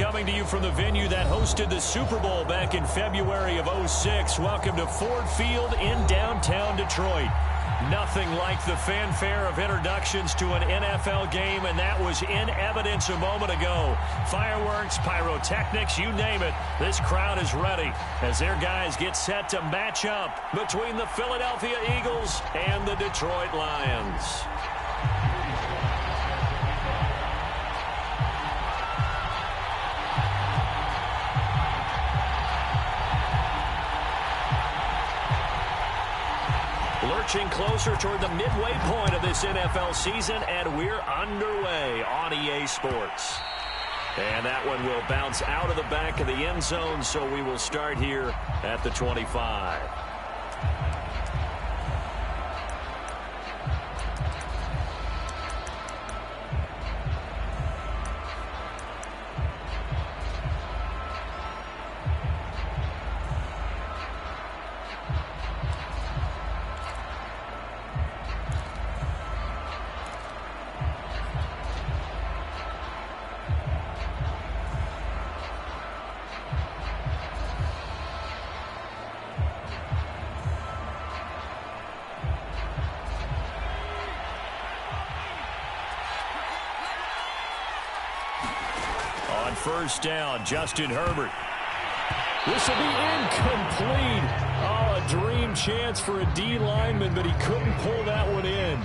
coming to you from the venue that hosted the Super Bowl back in February of '06. Welcome to Ford Field in downtown Detroit. Nothing like the fanfare of introductions to an NFL game, and that was in evidence a moment ago. Fireworks, pyrotechnics, you name it. This crowd is ready as their guys get set to match up between the Philadelphia Eagles and the Detroit Lions. Lurching closer toward the midway point of this NFL season, and we're underway on EA Sports. And that one will bounce out of the back of the end zone, so we will start here at the 25. First down, Justin Herbert. This will be incomplete. Oh, a dream chance for a D lineman, but he couldn't pull that one in.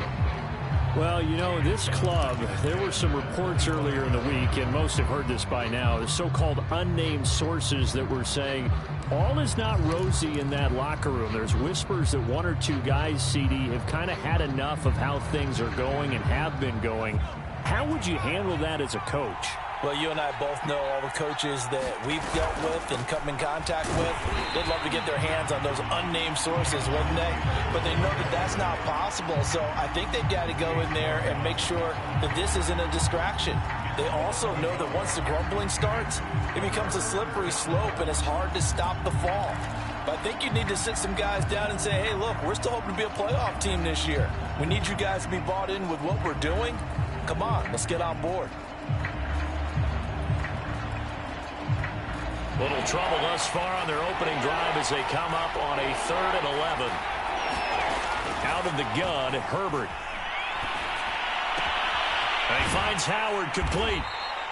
Well, you know, this club, there were some reports earlier in the week, and most have heard this by now, the so-called unnamed sources that were saying all is not rosy in that locker room. There's whispers that one or two guys, CD, have kind of had enough of how things are going and have been going. How would you handle that as a coach? Well, you and I both know all the coaches that we've dealt with and come in contact with. They'd love to get their hands on those unnamed sources, wouldn't they? But they know that that's not possible. So I think they've got to go in there and make sure that this isn't a distraction. They also know that once the grumbling starts, it becomes a slippery slope and it's hard to stop the fall. But I think you need to sit some guys down and say, hey, look, we're still hoping to be a playoff team this year. We need you guys to be bought in with what we're doing. Come on, let's get on board. Little trouble thus far on their opening drive as they come up on a 3rd and 11. Out of the gun, Herbert. And he finds Howard complete.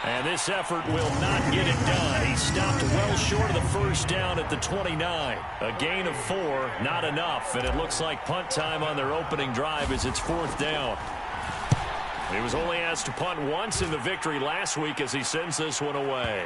And this effort will not get it done. He stopped well short of the first down at the 29. A gain of 4, not enough. And it looks like punt time on their opening drive as it's 4th down. He was only asked to punt once in the victory last week as he sends this one away.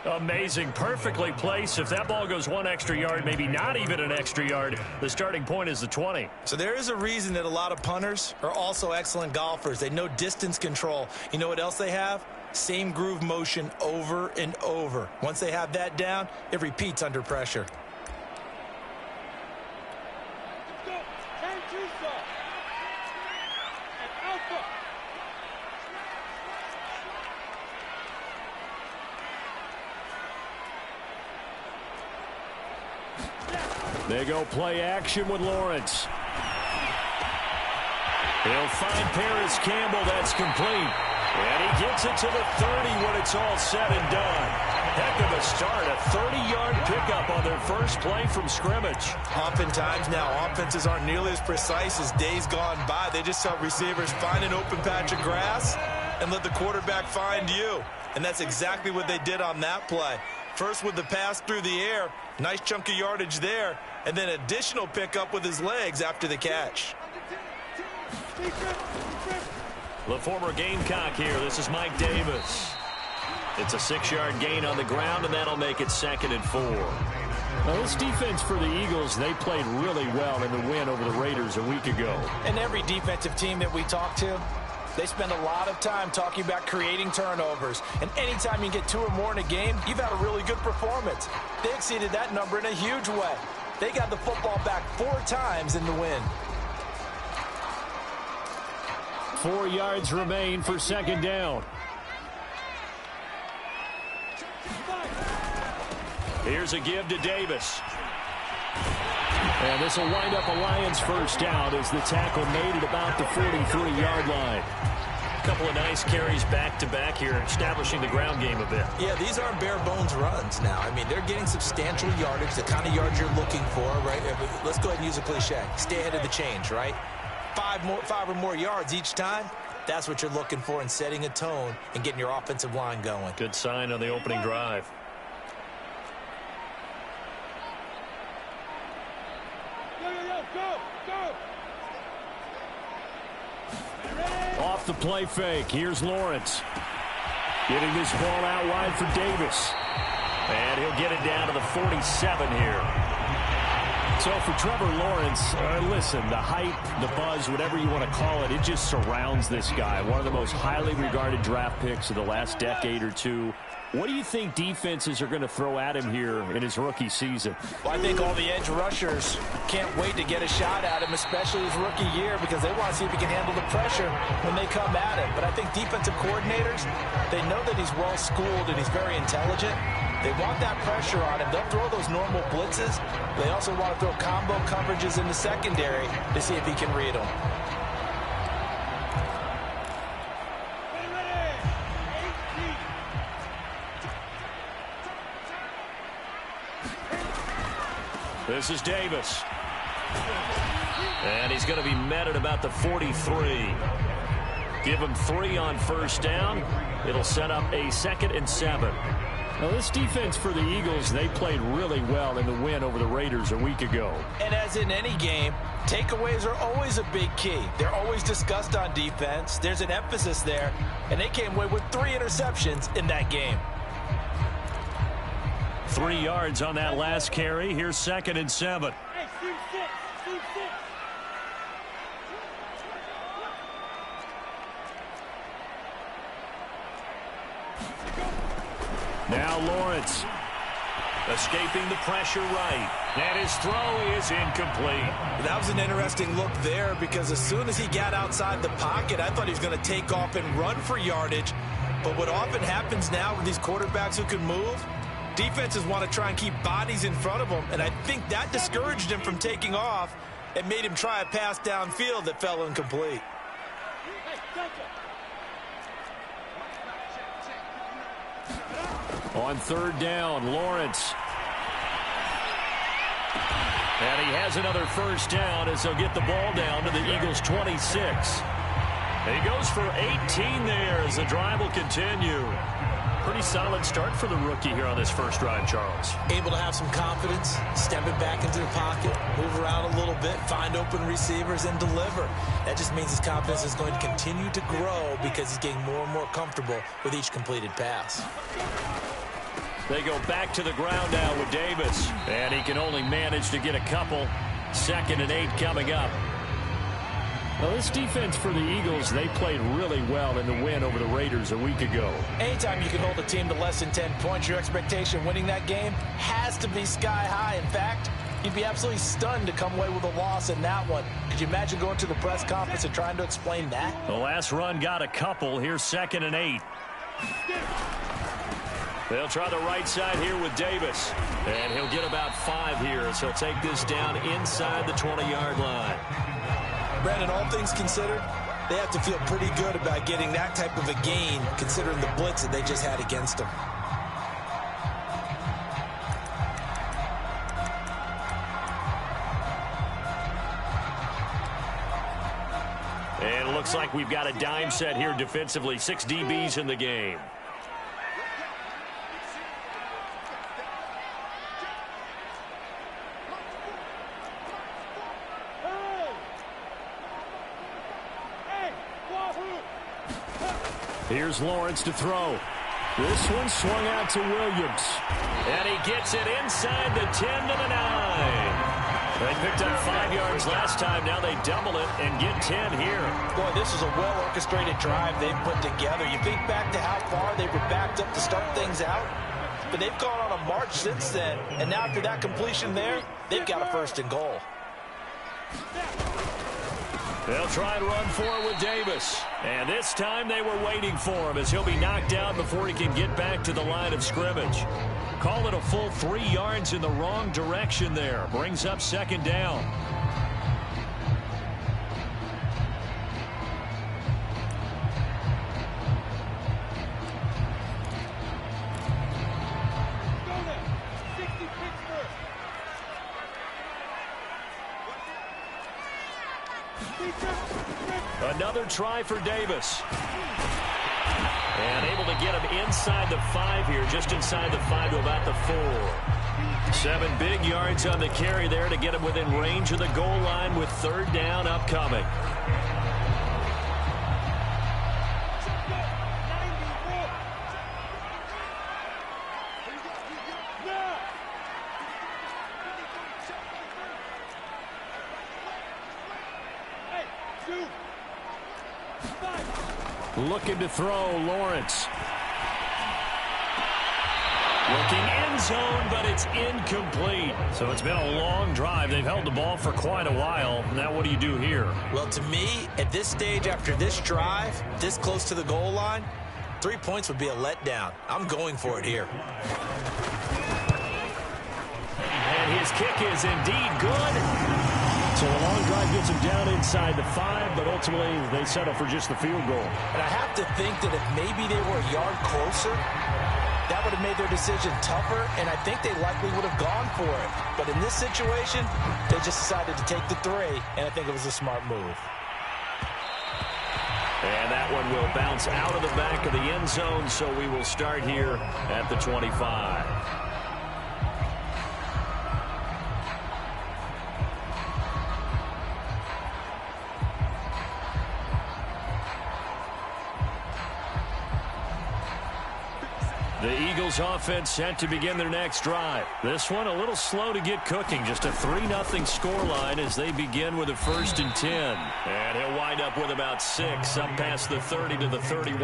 Amazing. Perfectly placed. If that ball goes 1 extra yard, maybe not even an extra yard, the starting point is the 20. So there is a reason that a lot of punters are also excellent golfers. They know distance control. You know what else they have? Same groove motion over and over. Once they have that down, it repeats under pressure. They go play action with Lawrence. He'll find Paris Campbell. That's complete. And he gets it to the 30 when it's all said and done. Heck of a start. A 30-yard pickup on their first play from scrimmage. Oftentimes now, offenses aren't nearly as precise as days gone by. They just help receivers find an open patch of grass and let the quarterback find you. And that's exactly what they did on that play. First with the pass through the air, nice chunk of yardage there, and then additional pickup with his legs after the catch. The former Gamecock here. This is Mike Davis. It's a 6-yard gain on the ground, and that'll make it 2nd and 4. Now, this defense for the Eagles, they played really well in the win over the Raiders a week ago. And every defensive team that we talk to, they spend a lot of time talking about creating turnovers. And anytime you get 2 or more in a game, you've had a really good performance. They exceeded that number in a huge way. They got the football back 4 times in the win. 4 yards remain for 2nd down. Here's a give to Davis. And this will wind up a Lions first down as the tackle made at about the 43-yard line. A couple of nice carries back-to-back here, establishing the ground game a bit. Yeah, these aren't bare-bones runs now. I mean, they're getting substantial yardage, the kind of yards you're looking for, right? Let's go ahead and use a cliche. Stay ahead of the change, right? Five or more yards each time. That's what you're looking for in setting a tone and getting your offensive line going. Good sign on the opening drive. Off the play fake. Here's Lawrence. Getting this ball out wide for Davis. And he'll get it down to the 47 here. So for Trevor Lawrence, listen, the hype, the buzz, whatever you want to call it, it just surrounds this guy. One of the most highly regarded draft picks of the last decade or two. What do you think defenses are going to throw at him here in his rookie season? Well, I think all the edge rushers can't wait to get a shot at him, especially his rookie year, because they want to see if he can handle the pressure when they come at him. But I think defensive coordinators, they know that he's well-schooled and he's very intelligent. They want that pressure on him. They'll throw those normal blitzes. They also want to throw combo coverages in the secondary to see if he can read them. This is Davis. And he's going to be met at about the 43. Give him 3 on first down. It'll set up a 2nd and 7. Now, this defense for the Eagles, they played really well in the win over the Raiders a week ago. And as in any game, takeaways are always a big key. They're always discussed on defense. There's an emphasis there, and they came away with 3 interceptions in that game. 3 yards on that last carry. Here's 2nd and 7. Now Lawrence. Escaping the pressure right. And his throw is incomplete. That was an interesting look there because as soon as he got outside the pocket, I thought he was going to take off and run for yardage. But what often happens now with these quarterbacks who can move, defenses want to try and keep bodies in front of them, and I think that discouraged him from taking off and made him try a pass downfield that fell incomplete. On 3rd down, Lawrence. And he has another first down as he'll get the ball down to the Eagles' 26. He goes for 18 there as the drive will continue. Pretty solid start for the rookie here on this first drive, Charles. Able to have some confidence, step it back into the pocket, move around a little bit, find open receivers, and deliver. That just means his confidence is going to continue to grow because he's getting more and more comfortable with each completed pass. They go back to the ground now with Davis. And he can only manage to get a couple. 2nd and 8 coming up. Now, this defense for the Eagles, they played really well in the win over the Raiders a week ago. Anytime you can hold a team to less than 10 points, your expectation winning that game has to be sky high. In fact, you'd be absolutely stunned to come away with a loss in that one. Could you imagine going to the press conference and trying to explain that? The last run got a couple. Here's 2nd and 8. They'll try the right side here with Davis. And he'll get about 5 here as he'll take this down inside the 20-yard line. Brandon, all things considered, they have to feel pretty good about getting that type of a gain considering the blitz that they just had against them. And it looks like we've got a dime set here defensively. 6 DBs in the game. Here's Lawrence to throw. This one swung out to Williams. And he gets it inside the 10 to the 9. They picked up 5 yards last time. Now they double it and get 10 here. Boy, this is a well-orchestrated drive they've put together. You think back to how far they were backed up to start things out, but they've gone on a march since then. And now after that completion there, they've got a 1st and goal. They'll try and run for it with Davis. And this time they were waiting for him as he'll be knocked down before he can get back to the line of scrimmage. Call it a full 3 yards in the wrong direction there. Brings up second down. Another try for Davis. And able to get him inside the 5 here, just inside the 5 to about the 4. 7 big yards on the carry there to get him within range of the goal line with third down upcoming. Looking to throw, Lawrence. Looking end zone, but it's incomplete. So it's been a long drive. They've held the ball for quite a while. Now what do you do here? Well, to me, at this stage, after this drive, this close to the goal line, 3 points would be a letdown. I'm going for it here. And his kick is indeed good. So a long drive gets him down inside the 5, but ultimately they settle for just the field goal. And I have to think that if maybe they were a yard closer, that would have made their decision tougher, and I think they likely would have gone for it. But in this situation, they just decided to take the 3, and I think it was a smart move. And that one will bounce out of the back of the end zone, so we will start here at the 25. The Eagles offense set to begin their next drive. This one a little slow to get cooking. Just a 3-0 scoreline as they begin with a 1st and 10. And he'll wind up with about 6 up past the 30 to the 31.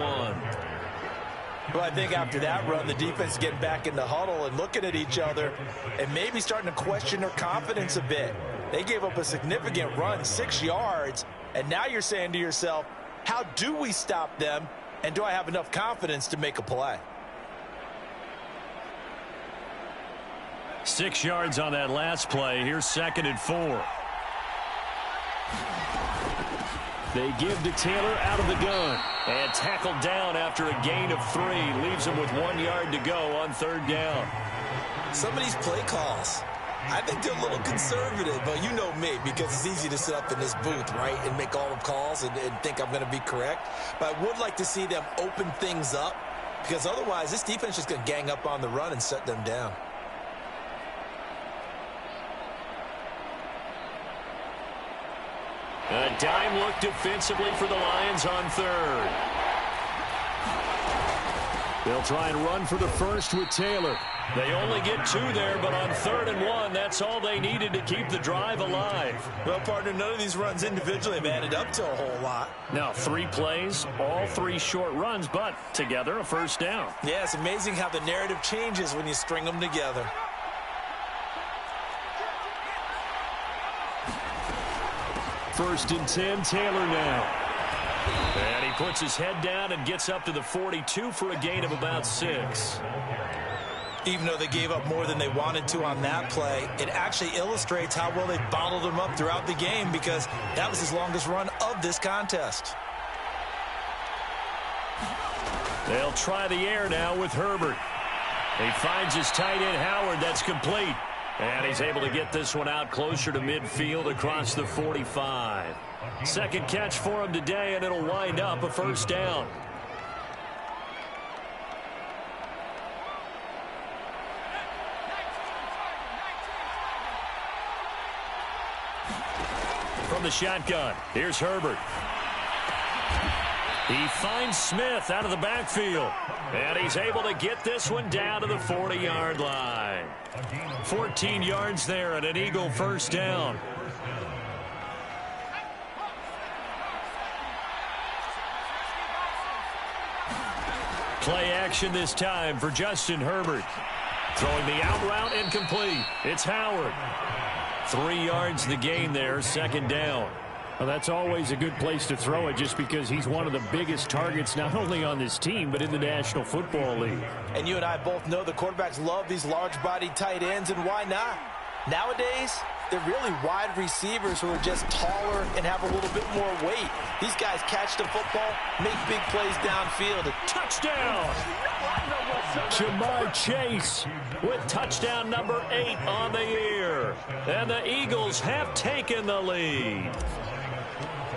Well, I think after that run, the defense getting back in the huddle and looking at each other and maybe starting to question their confidence a bit. They gave up a significant run, 6 yards, and now you're saying to yourself, how do we stop them, and do I have enough confidence to make a play? 6 yards on that last play. Here's 2nd and 4. They give to Taylor out of the gun. And tackled down after a gain of 3. Leaves him with 1 yard to go on 3rd down. Some of these play calls, I think they're a little conservative, but you know me, because it's easy to sit up in this booth, right, and make all the calls and think I'm going to be correct. But I would like to see them open things up, because otherwise this defense is going to gang up on the run and shut them down. A dime look defensively for the Lions on 3rd. They'll try and run for the 1st with Taylor. They only get 2 there, but on 3rd and 1, that's all they needed to keep the drive alive. Well, partner, none of these runs individually have added up to a whole lot. Now, 3 plays, all 3 short runs, but together a 1st down. Yeah, it's amazing how the narrative changes when you string them together. First and 10, Taylor now. And he puts his head down and gets up to the 42 for a gain of about 6. Even though they gave up more than they wanted to on that play, it actually illustrates how well they bottled them up throughout the game, because that was his longest run of this contest. They'll try the air now with Herbert. He finds his tight end Howard. That's complete. And he's able to get this one out closer to midfield across the 45. 2nd catch for him today, and it'll wind up a 1st down. From the shotgun, here's Herbert. He finds Smith out of the backfield. And he's able to get this one down to the 40-yard line. 14 yards there and an Eagle 1st down. Play action this time for Justin Herbert. Throwing the out route incomplete. It's Howard. 3 yards the gain there, 2nd down. Well, that's always a good place to throw it just because he's one of the biggest targets not only on this team but in the National Football League. And you and I both know the quarterbacks love these large-bodied tight ends, and why not? Nowadays, they're really wide receivers who are just taller and have a little bit more weight. These guys catch the football, make big plays downfield. Touchdown! Ja'Marr Chase with touchdown number 8 on the year. And the Eagles have taken the lead.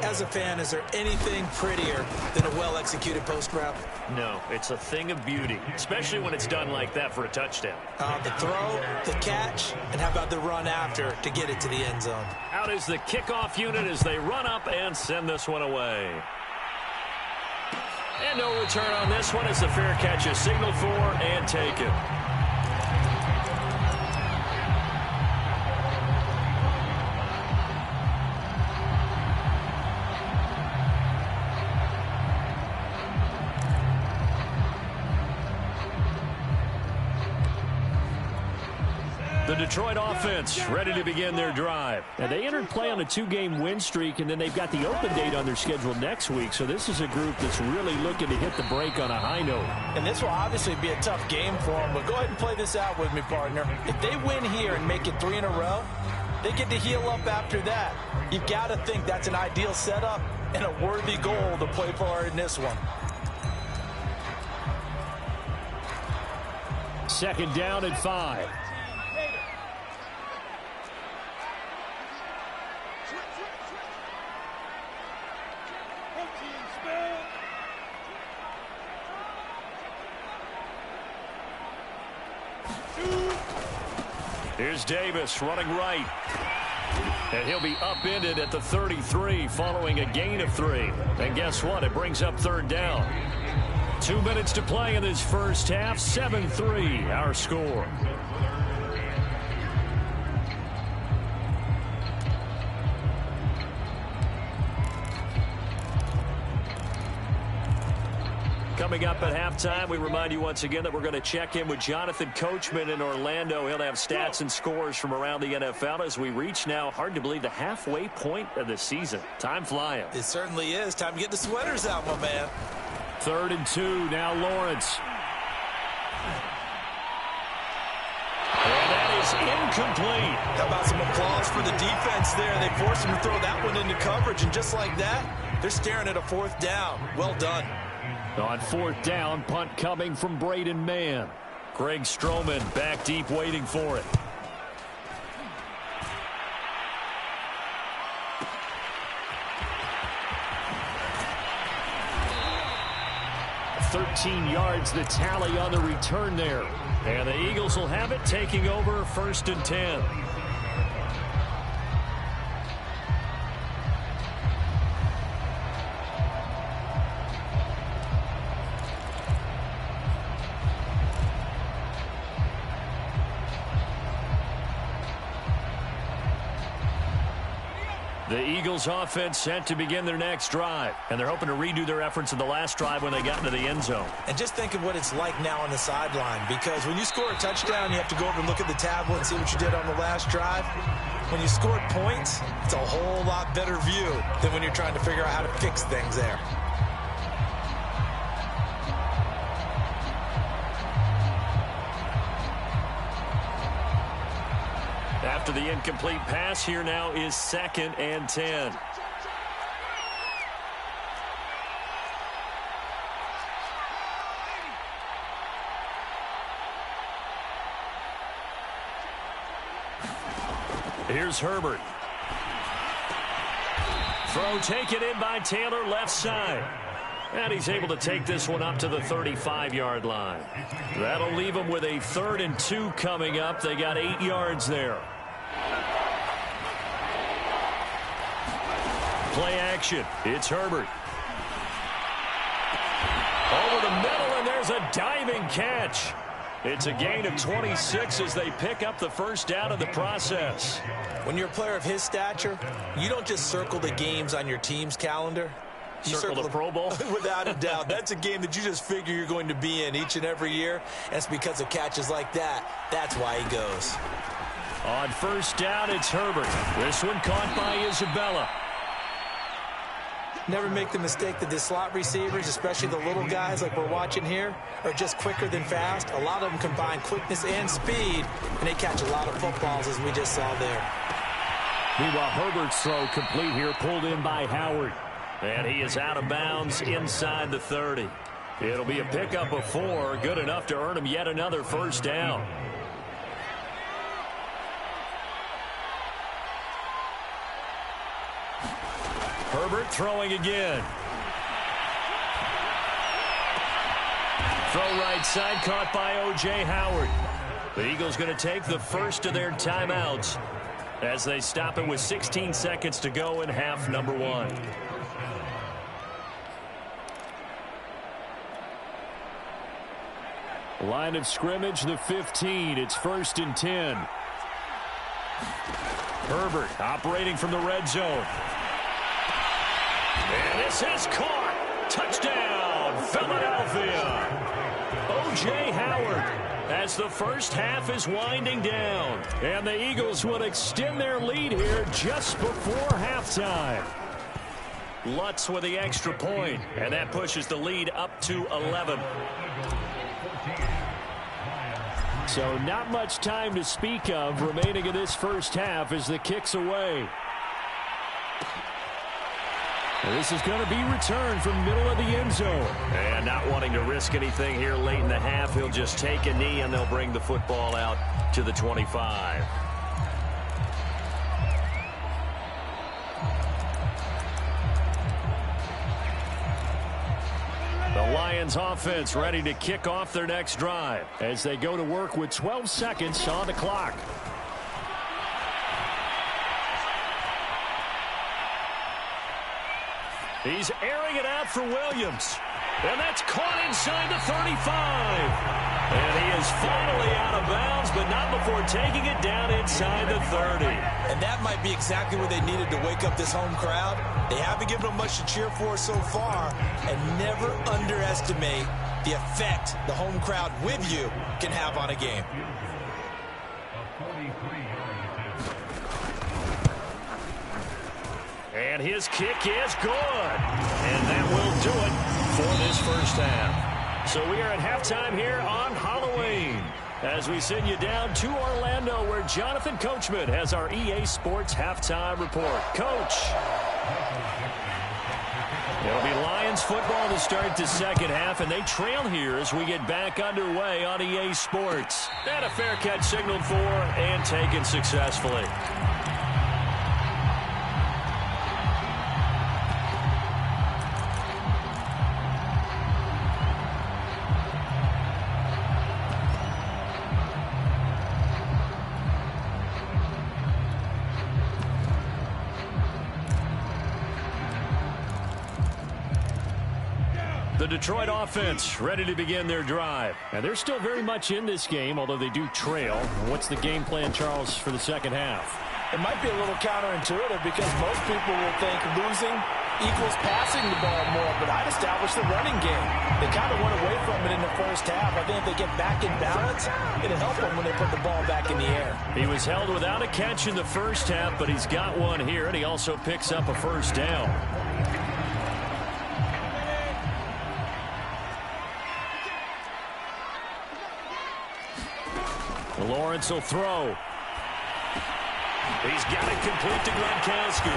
As a fan, is there anything prettier than a well-executed post route? No, it's a thing of beauty, especially when it's done like that for a touchdown. The throw, the catch, and how about the run after to get it to the end zone? Out is the kickoff unit as they run up and send this one away. And no return on this one as the fair catch is signaled for and taken. The Detroit offense ready to begin their drive. And they entered play on a 2-game win streak, and then they've got the open date on their schedule next week. So this is a group that's really looking to hit the break on a high note. And this will obviously be a tough game for them, but go ahead and play this out with me, partner. If they win here and make it 3 in a row, they get to heal up after that. You've got to think that's an ideal setup and a worthy goal to play for in this one. Second down and 5. Here's Davis running right. And he'll be upended at the 33 following a gain of 3. And guess what? It brings up third down. 2 minutes to play in this first half. 7-3 our score. Coming up at halftime, we remind you once again that we're going to check in with Jonathan Coachman in Orlando. He'll have stats and scores from around the NFL as we reach now, hard to believe, the halfway point of the season. Time flying. It certainly is. Time to get the sweaters out, my man. 3rd and 2, now Lawrence. And that is incomplete. How about some applause for the defense there? They forced him to throw that one into coverage, and just like that, they're staring at a 4th down. Well done. On 4th down, punt coming from Braden Mann. Greg Stroman back deep waiting for it. $13 yards the tally on the return there. And the Eagles will have it, taking over 1st and 10. The Eagles offense set to begin their next drive. And they're hoping to redo their efforts in the last drive when they got into the end zone. And just think of what it's like now on the sideline, because when you score a touchdown, you have to go over and look at the tablet and see what you did on the last drive. When you scored points, it's a whole lot better view than when you're trying to figure out how to fix things there. After the incomplete pass, here now is 2nd and 10. Here's Herbert. Throw taken in by Taylor, left side. And he's able to take this one up to the 35-yard line. That'll leave him with a 3rd and 2 coming up. They got 8 yards there. Play action. It's Herbert. Over the middle, and there's a diving catch. It's a gain of 26 as they pick up the 1st down in the process. When you're a player of his stature, you don't just circle the games on your team's calendar. You circle the Pro Bowl? Without a doubt. That's a game that you just figure you're going to be in each and every year. And it's because of catches like that. That's why he goes. On 1st down, it's Herbert. This one caught by Isabella. Never make the mistake that the slot receivers, especially the little guys like we're watching here, are just quicker than fast. A lot of them combine quickness and speed, and they catch a lot of footballs, as we just saw there. Meanwhile, Herbert's throw complete here, pulled in by Howard. And he is out of bounds inside the 30. It'll be a pickup of 4, good enough to earn him yet another first down. Herbert throwing again. Throw right side, caught by O.J. Howard. The Eagles going to take the first of their timeouts as they stop it with 16 seconds to go in half number 1. Line of scrimmage, the 15. It's 1st and 10. Herbert operating from the red zone. And this is caught. Touchdown, Philadelphia. O.J. Howard as the first half is winding down. And the Eagles will extend their lead here just before halftime. Lutz with the extra point, and that pushes the lead up to 11. So not much time to speak of remaining in this first half as the kick's away. And this is going to be returned from middle of the end zone. And not wanting to risk anything here late in the half, he'll just take a knee and they'll bring the football out to the 25. The Lions offense ready to kick off their next drive as they go to work with 12 seconds on the clock. He's airing it out for Williams. And that's caught inside the 35. And he is finally out of bounds, but not before taking it down inside the 30. And that might be exactly what they needed to wake up this home crowd. They haven't given them much to cheer for so far. And never underestimate the effect the home crowd with you can have on a game. And his kick is good. And that will do it for this first half. So we are at halftime here on Halloween as we send you down to Orlando where Jonathan Coachman has our EA Sports halftime report. Coach. It'll be Lions football to start the second half, and they trail here as we get back underway on EA Sports. And a fair catch signaled for and taken successfully. The Detroit offense ready to begin their drive. And they're still very much in this game, although they do trail. What's the game plan, Charles, for the second half? It might be a little counterintuitive because most people will think losing equals passing the ball more, but I'd establish the running game. They kind of went away from it in the first half. I think if they get back in balance, it'll help them when they put the ball back in the air. He was held without a catch in the first half, but he's got one here, and he also picks up a first down. Lawrence will throw. He's got it complete to Gronkowski.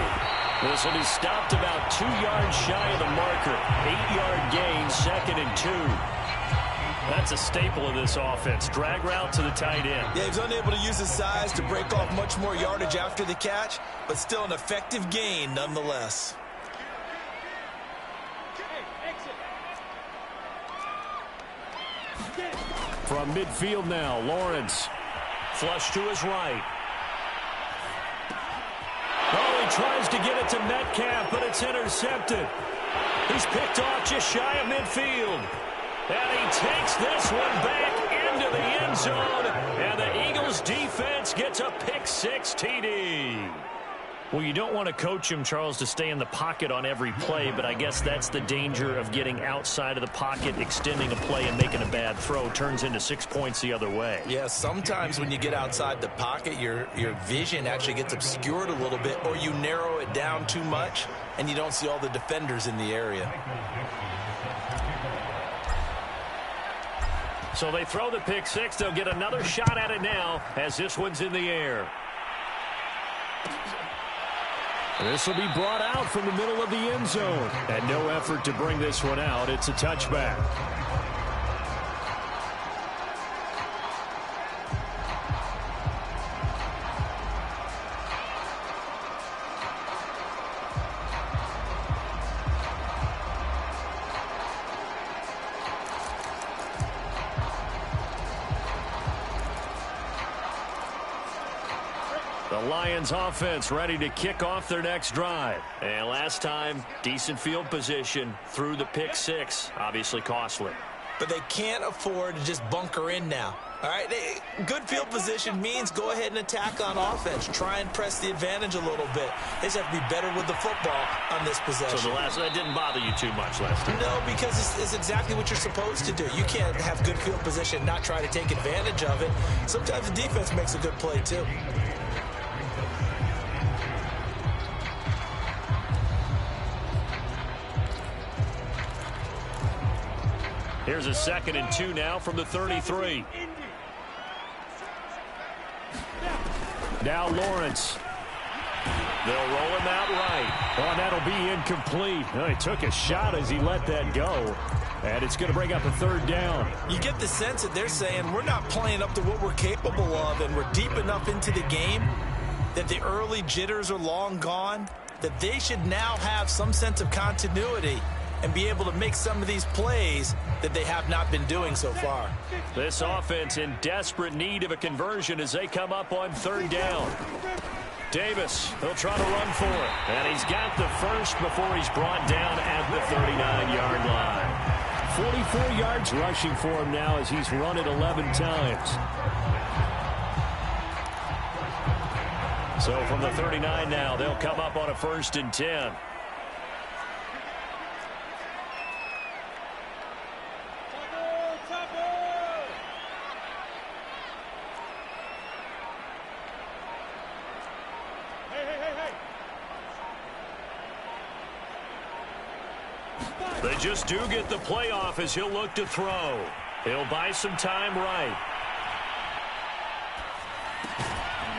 This will be stopped about 2 yards shy of the marker. 8-yard gain, 2nd and 2. That's a staple of this offense. Drag route to the tight end. Yeah, he's unable to use his size to break off much more yardage after the catch, but still an effective gain nonetheless. From midfield now, Lawrence. Flush to his right. Oh, he tries to get it to Metcalf, but it's intercepted. He's picked off just shy of midfield. And he takes this one back into the end zone. And the Eagles defense gets a pick-6 TD. Well, you don't want to coach him, Charles, to stay in the pocket on every play, but I guess that's the danger of getting outside of the pocket, extending a play, and making a bad throw. Turns into 6 points the other way. Yeah, sometimes when you get outside the pocket, your vision actually gets obscured a little bit, or you narrow it down too much, and you don't see all the defenders in the area. So they throw the pick six. They'll get another shot at it now as this one's in the air. This will be brought out from the middle of the end zone. And no effort to bring this one out. It's a touchback. The Lions offense ready to kick off their next drive. And last time, decent field position through the pick six. Obviously costly. But they can't afford to just bunker in now. All right, good field position means go ahead and attack on offense. Try and press the advantage a little bit. They just have to be better with the football on this possession. So that didn't bother you too much last time? No, because it's exactly what you're supposed to do. You can't have good field position and not try to take advantage of it. Sometimes the defense makes a good play too. Here's a 2nd and 2 now from the 33. Now Lawrence. They'll roll him out right. Oh, and that'll be incomplete. Oh, he took a shot as he let that go. And it's going to bring up a 3rd down. You get the sense that they're saying we're not playing up to what we're capable of, and we're deep enough into the game that the early jitters are long gone, that they should now have some sense of continuity and be able to make some of these plays that they have not been doing so far. This offense in desperate need of a conversion as they come up on 3rd down. Davis, he'll try to run for it. And he's got the first before he's brought down at the 39-yard line. 44 yards rushing for him now as he's run it 11 times. So from the 39 now, they'll come up on a 1st and 10. They just do get the play off as he'll look to throw. He'll buy some time right.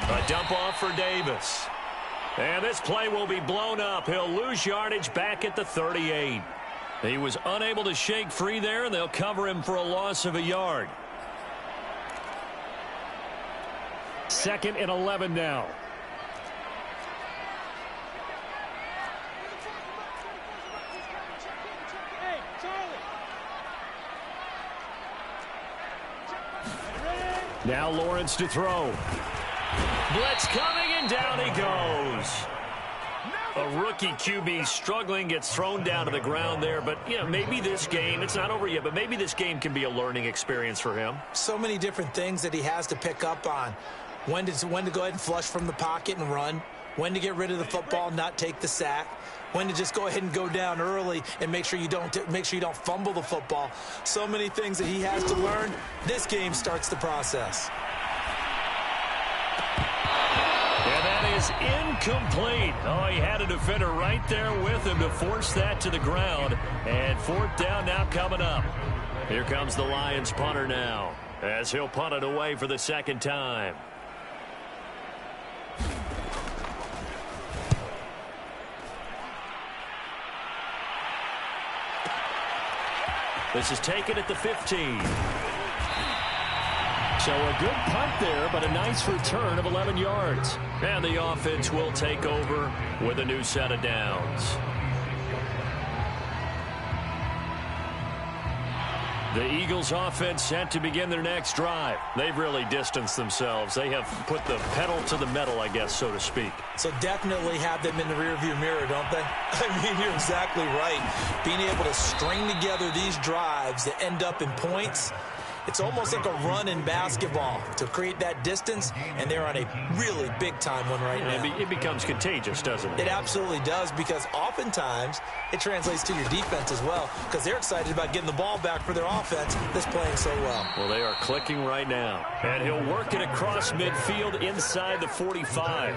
A dump off for Davis. And this play will be blown up. He'll lose yardage back at the 38. He was unable to shake free there, and they'll cover him for a loss of a yard. 2nd and 11 now. Now Lawrence to throw. Blitz coming, and down he goes. A rookie QB struggling, gets thrown down to the ground there. But, you know, maybe this game, it's not over yet, but maybe this game can be a learning experience for him. So many different things that he has to pick up on. When to go ahead and flush from the pocket and run. When to get rid of the football, not take the sack. When to just go ahead and go down early and make sure you don't fumble the football. So many things that he has to learn. This game starts the process. And that is incomplete. Oh, he had a defender right there with him to force that to the ground. And 4th down now coming up. Here comes the Lions punter now as he'll punt it away for the 2nd time. This is taken at the 15. So a good punt there, but a nice return of 11 yards. And the offense will take over with a new set of downs. The Eagles offense set to begin their next drive. They've really distanced themselves. They have put the pedal to the metal, I guess, so to speak. So definitely have them in the rearview mirror, don't they? I mean, you're exactly right. Being able to string together these drives that end up in points It's almost like a run in basketball to create that distance, and they're on a really big-time one right now. It becomes contagious, doesn't it? It absolutely does, because oftentimes it translates to your defense as well, because they're excited about getting the ball back for their offense that's playing so well. Well, they are clicking right now. And he'll work it across midfield inside the 45.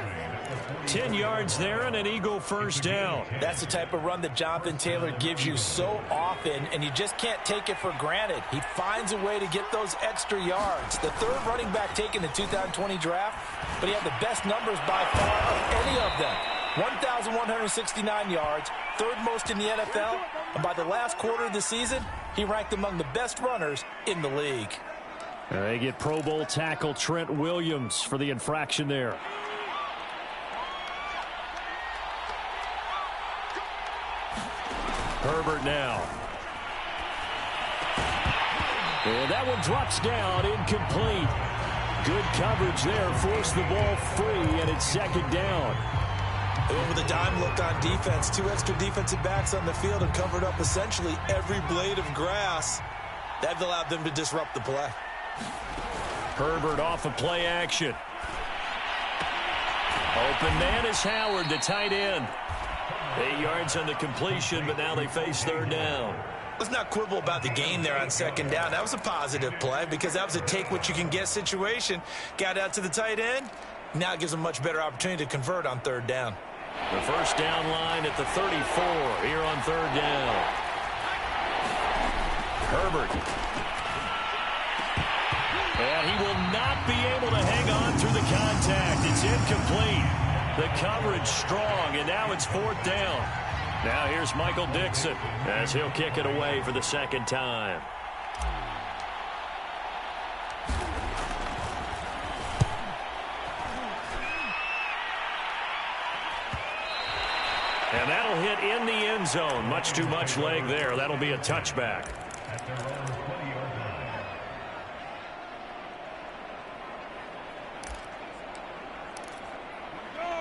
10 yards there and an Eagle first down. That's the type of run that Jonathan Taylor gives you so often, and you just can't take it for granted. He finds a way to get those extra yards. The third running back taken in the 2020 draft, but he had the best numbers by far of any of them. 1,169 yards, third most in the NFL, and by the last quarter of the season, he ranked among the best runners in the league. They get Pro Bowl tackle Trent Williams for the infraction there. Herbert now. And that one drops down, incomplete. Good coverage there, forced the ball free, and it's second down. With a dime look on defense, 2 extra defensive backs on the field and covered up essentially every blade of grass. That allowed them to disrupt the play. Herbert off of play action. Open man is Howard, the tight end. 8 yards on the completion, but now they face third down. Let's not quibble about the gain there on second down. That was a positive play because that was a take-what-you-can-get situation. Got out to the tight end. Now it gives them a much better opportunity to convert on third down. The first down line at the 34 here on third down. Herbert. And he will not be able to hang on through the contact. It's incomplete. The coverage strong, and now it's fourth down. Now here's Michael Dixon as he'll kick it away for the second time. And that'll hit in the end zone. Much too much leg there. That'll be a touchback.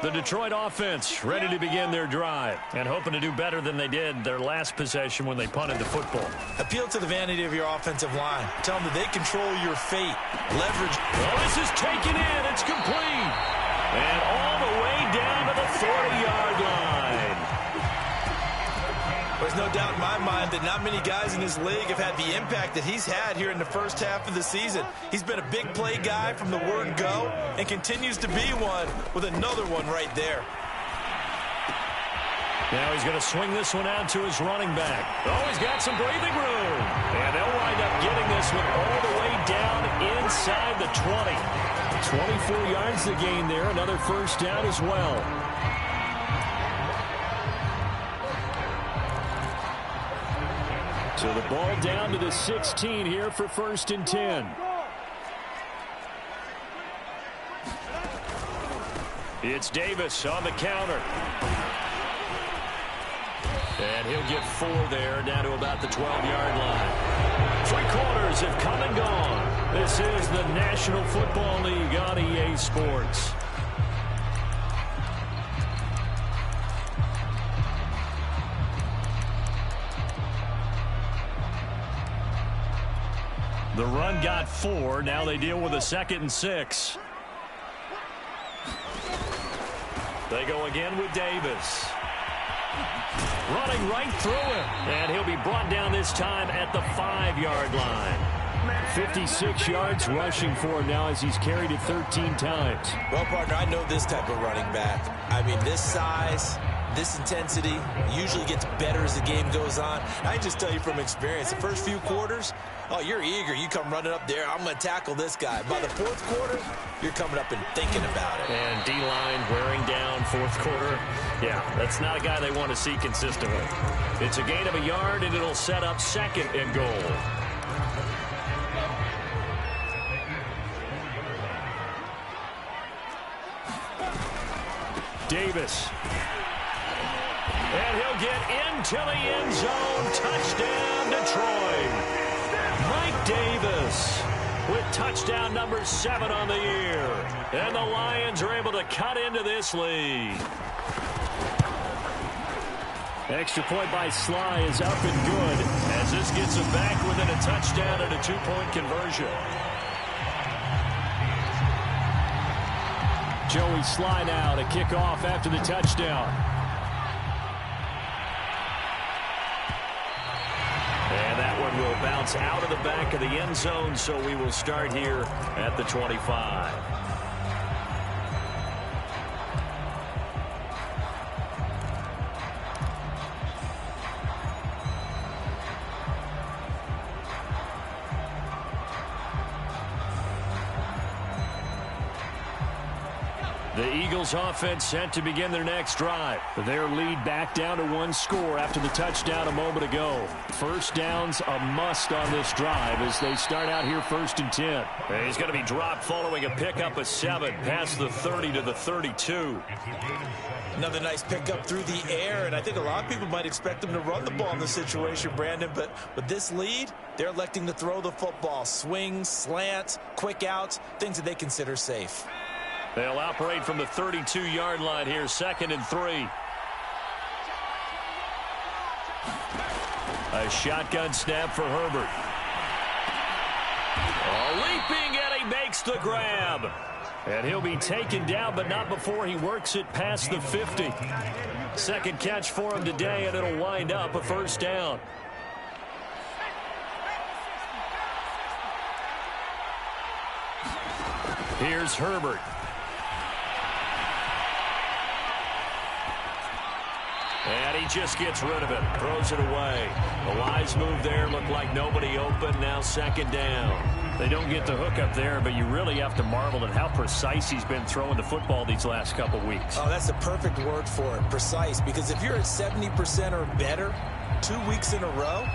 The Detroit offense ready to begin their drive and hoping to do better than they did their last possession when they punted the football. Appeal to the vanity of your offensive line. Tell them that they control your fate. Leverage. Oh, this is taken in. It's complete. And all the way down to the 40-yard line. There's no doubt in my mind that not many guys in this league have had the impact that he's had here in the first half of the season. He's been a big play guy from the word go and continues to be one with another one right there. Now he's going to swing this one out to his running back. Oh, he's got some breathing room. And they'll wind up getting this one all the way down inside the 20. 24 yards to gain there. Another first down as well. So the ball down to the 16 here for first and 10. It's Davis on the counter. And he'll get 4 there, down to about the 12-yard line. 3 quarters have come and gone. This is the National Football League on EA Sports. The run got 4. Now they deal with a 2nd and 6. They go again with Davis. Running right through him. And he'll be brought down this time at the 5-yard line. 56 yards rushing for him now as he's carried it 13 times. Well, partner, I know this type of running back. I mean, this size, this intensity usually gets better as the game goes on. I can just tell you from experience, the first few quarters, oh, you're eager. You come running up there. I'm going to tackle this guy. By the 4th quarter, you're coming up and thinking about it. And D-line wearing down 4th quarter. Yeah, that's not a guy they want to see consistently. It's a gain of a yard, and it'll set up 2nd and goal. Davis. And he'll get into the end zone. Touchdown, Detroit. Mike Davis with touchdown number 7 on the year. And the Lions are able to cut into this lead. Extra point by Sly is up and good as this gets him back within a touchdown and a 2-point conversion. Joey Sly now to kick off after the touchdown. And that one will bounce out of the back of the end zone, so we will start here at the 25. The Eagles offense set to begin their next drive. Their lead back down to 1 score after the touchdown a moment ago. First down's a must on this drive as they start out here 1st and 10. He's going to be dropped following a pickup of 7 past the 30 to the 32. Another nice pickup through the air, and I think a lot of people might expect them to run the ball in this situation, Brandon, but with this lead, they're electing to throw the football. Swings, slants, quick outs, things that they consider safe. They'll operate from the 32-yard line here, 2nd and 3. A shotgun snap for Herbert. Leaping, and he makes the grab. And he'll be taken down, but not before he works it past the 50. Second catch for him today, and it'll wind up a first down. Here's Herbert. And he just gets rid of it, throws it away. A wise move there, looked like nobody open, now 2nd down. They don't get the hook up there, but you really have to marvel at how precise he's been throwing the football these last couple weeks. Oh, that's the perfect word for it, precise, because if you're at 70% or better 2 weeks in a row,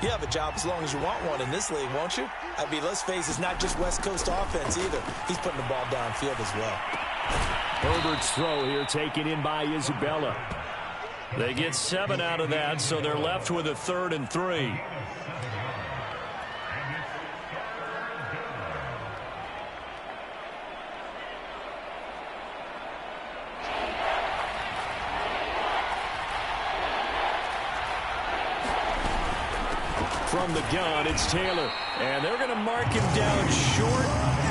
you have a job as long as you want one in this league, won't you? I mean, let's face it, it's not just West Coast offense either. He's putting the ball downfield as well. Herbert's throw here taken in by Isabella. They get 7 out of that, so they're left with a 3rd and 3. From the gun, it's Taylor. And they're going to mark him down short,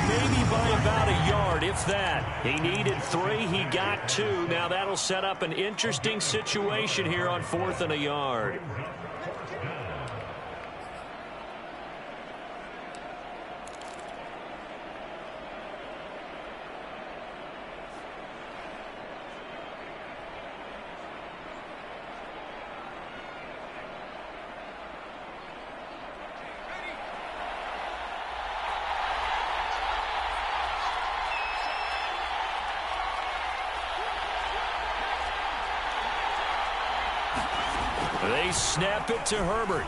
maybe by about a yard, if that. He needed 3. He got 2. Now that'll set up an interesting situation here on 4th and a yard. They snap it to Herbert.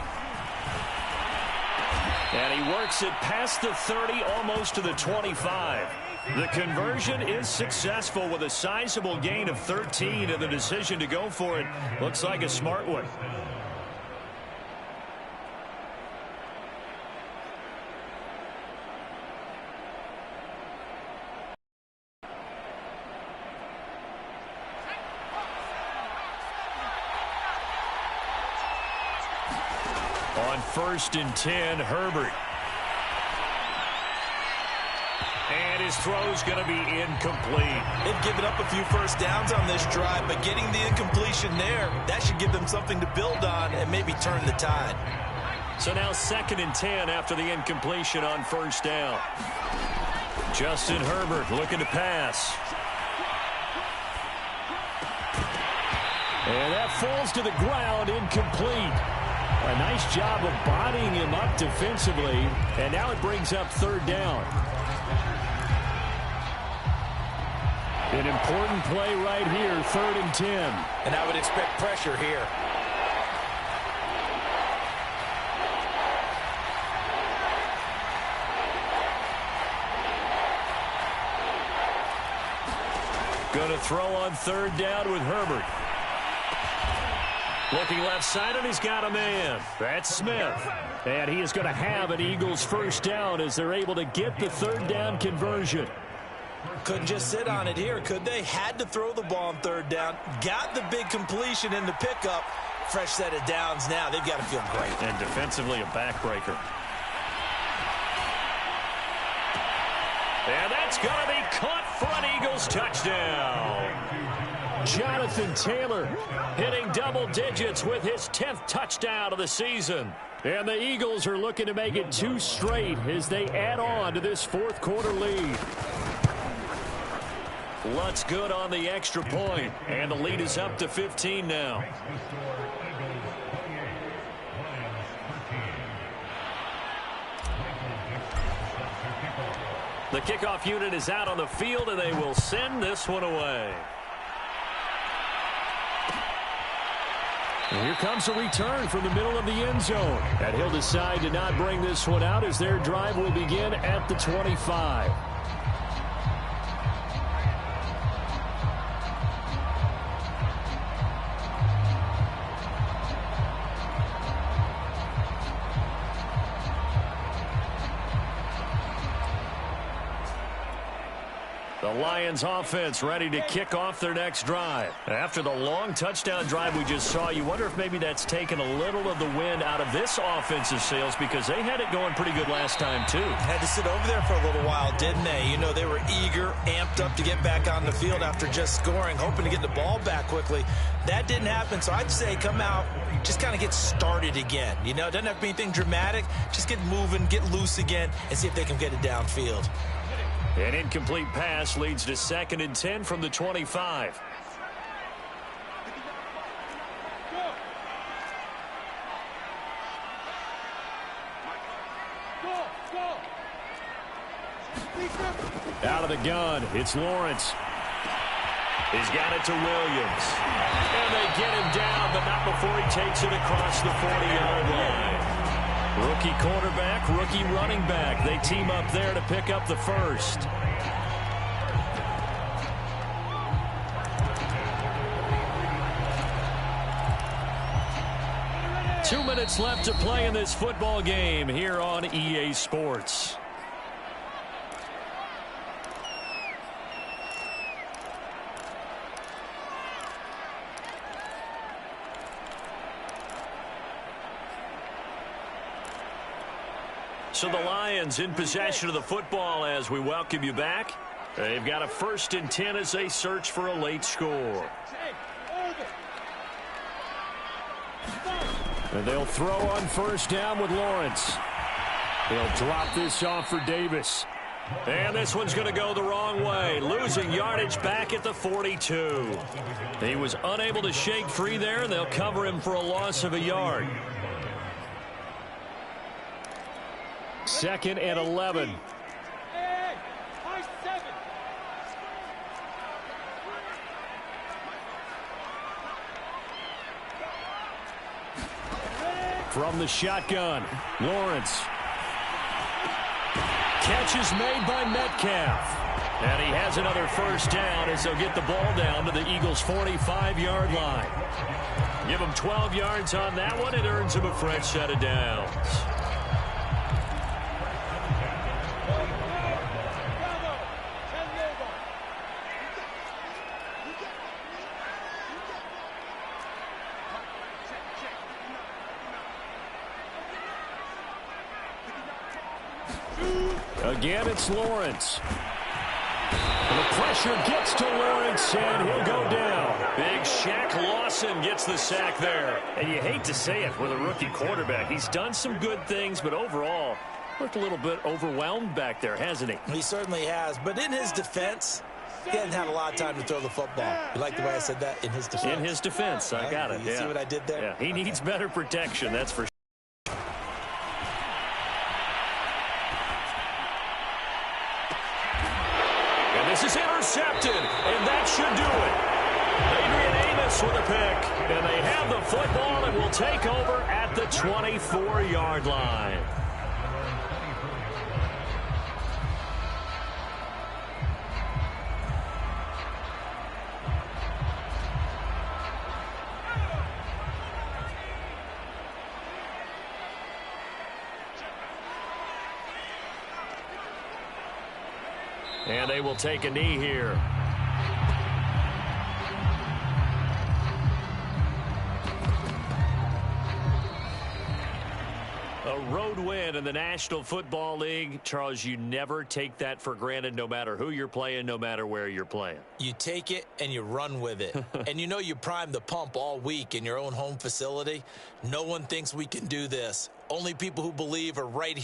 And he works it past the 30, almost to the 25. The conversion is successful with a sizable gain of 13, and the decision to go for it looks like a smart one. On 1st and 10, Herbert. And his throw's going to be incomplete. They've given up a few first downs on this drive, but getting the incompletion there, that should give them something to build on and maybe turn the tide. So now 2nd and 10 after the incompletion on 1st down. Justin Herbert looking to pass. And that falls to the ground, incomplete. A nice job of bodying him up defensively, and now it brings up 3rd down. An important play right here, 3rd and 10. And I would expect pressure here. Going to throw on 3rd down with Herbert. Looking left side, and he's got a man. That's Smith. And he is going to have an Eagles 1st down as they're able to get the 3rd down conversion. Couldn't just sit on it here, could they? Had to throw the ball on 3rd down. Got the big completion in the pickup. fresh set of downs now. They've got to feel great. And defensively, a backbreaker. And that's going to be caught for an Eagles touchdown. Jonathan Taylor hitting double digits with his 10th touchdown of the season. And the Eagles are looking to make it 2 straight as they add on to this fourth quarter lead. Lutz good on the extra point, and the lead is up to 15 now. The kickoff unit is out on the field, and they will send this one away. And here comes a return from the middle of the end zone. And he'll decide to not bring this one out as their drive will begin at the 25. The Lions offense ready to kick off their next drive. After the long touchdown drive we just saw, you wonder if maybe that's taken a little of the wind out of this offensive sails because they had it going pretty good last time too. Had to sit over there for a little while, didn't they? You know, they were eager, amped up to get back on the field after just scoring, hoping to get the ball back quickly. That didn't happen, so I'd say come out, just kind of get started again. You know, it doesn't have to be anything dramatic. Just get moving, get loose again, and see if they can get it downfield. An incomplete pass leads to 2nd and 10 from the 25. Out of the gun, it's Lawrence. He's got it to Williams. And they get him down, but not before he takes it across the 40-yard line. Rookie quarterback, rookie running back. They team up there to pick up the first. Two minutes left to play in this football game here on EA Sports. So the Lions in possession of the football as we welcome you back. They've got a 1st and 10 as they search for a late score. And they'll throw on 1st down with Lawrence. They'll drop this off for Davis. And this one's going to go the wrong way. Losing yardage back at the 42. He was unable to shake free there, and they'll cover him for a loss of a yard. 2nd and 11. From the shotgun, Lawrence. Catch is made by Metcalf. And he has another 1st down as they'll get the ball down to the Eagles' 45-yard line. Give him 12 yards on that one. It earns him a fresh set of downs. Again, it's Lawrence. And the pressure gets to Lawrence, and he'll go down. Big Shaq Lawson gets the sack there. And you hate to say it with a rookie quarterback. He's done some good things, but overall, looked a little bit overwhelmed back there, hasn't he? He certainly has. But in his defense, he hasn't had a lot of time to throw the football. You like the way I said that? In his defense. In his defense. I got it. You see what I did there? Yeah, he needs better protection, that's for sure. This is intercepted, and that should do it. Adrian Amos with a pick, and they have the football and will take over at the 24-yard line. And they will take a knee here. A road win in the National Football League. Charles, you never take that for granted, no matter who you're playing, no matter where you're playing. You take it and you run with it. And you know you primed the pump all week in your own home facility. No one thinks we can do this. Only people who believe are right here.